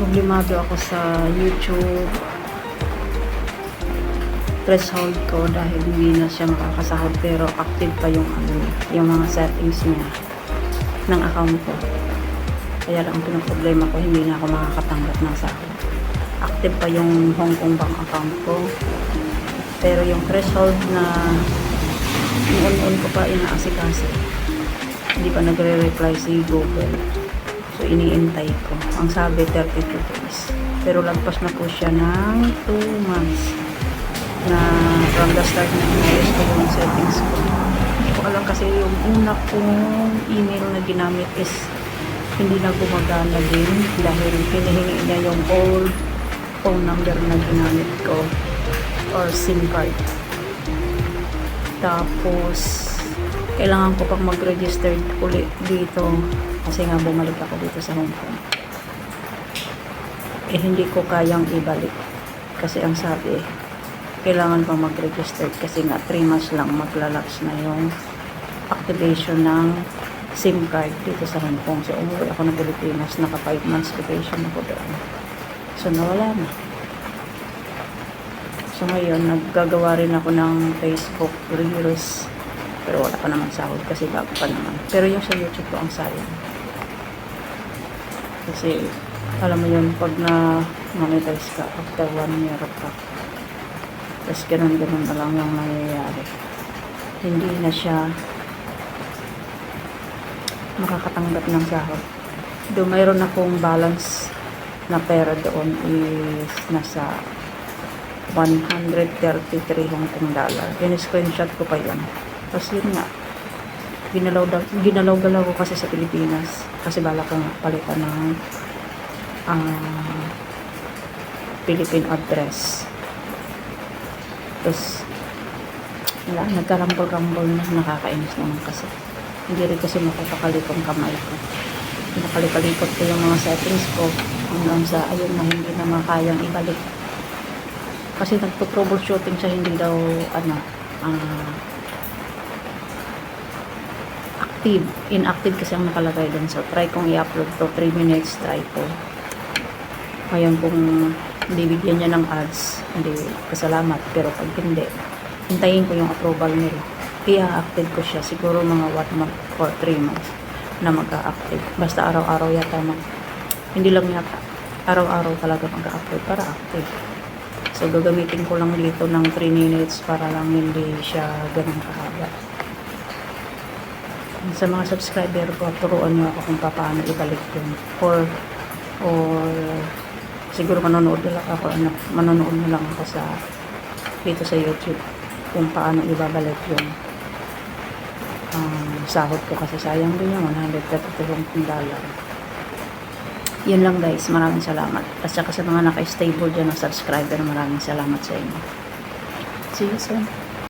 Problemado ako sa YouTube threshold ko dahil hindi na siya makakasahod pero active pa yung yung mga settings niya ng account ko. Kaya lang ang pinoproblema ko, hindi na ako makakatanggap ng sahod. Active pa yung Hong Kong bank account ko. Pero yung threshold na noon ko pa inaasikaso, hindi pa nagre-reply si Google. So, iniintay ko. Ang sabi, 32 days. Pero lagpas na po siya ng 2 months na from the start na inayos ko yung settings ko. Hindi ko alam kasi yung una kong email na ginamit is hindi na gumagana din dahil hinihingi niya yung old phone number na ginamit ko or SIM card. Tapos kailangan ko pang mag-register ulit dito kasi nga bumalik ako dito sa Hong Kong. Hindi ko kayang ibalik kasi ang sabi kailangan pang mag-register kasi nga 3 months lang maglalapse na yung activation ng SIM card dito sa Hong Kong. So umuwi ako ng Pilipinas, naka 5 months vacation ako doon. So nawala na. So ngayon naggagawa rin ako ng Facebook Reels pero wala pa naman sahod kasi bago pa naman. Pero yung sa YouTube ko ang sayang. Kasi alam mo yun, pag na monetize ka after 1 year pa, tapos ganun na lang yung nangyayari, hindi na siya makakatanggap ng sahod. Do mayroon akong balance na pera doon is nasa 133 Hong Kong dollar. In-screenshot ko pa yun. Tapos yun nga, ginalaw-galaw ko kasi sa Pilipinas kasi bala ko nga palitan ng Philippine address. Tapos wala, nagkarambol-rambol na, nakakainis naman kasi hindi rin kasi makapakalit ang kamay ko. Pinakalikot ko yung mga settings ko hanggang sa ayun na hindi na makayang ibalik kasi nagpo-troubleshooting siya, hindi daw active, inactive kasi ang nakalagay dun. So try kong i-upload to 3 minutes, try ko. Ngayon kung bibigyan niya ng ads, hindi kasalamat, pero pag hindi, hintayin ko yung approval nila. I-active ko siya siguro mga 1 month or 3 months na mag-a-active. Basta araw-araw yata hindi lang yata, araw-araw talaga mag-a-upload para active. So gagamitin ko lang dito ng 3 minutes para lang hindi siya ganun kahaba. Sa mga subscriber ko, turuan niyo ako kung paano ibalik yun. Or siguro manonood na lang ako dito sa YouTube kung paano ibabalik yung sahod ko kasi sayang din yung $132. Yun lang guys, maraming salamat. At saka sa mga naka-stable dyan ng subscriber, maraming salamat sa inyo. See you soon.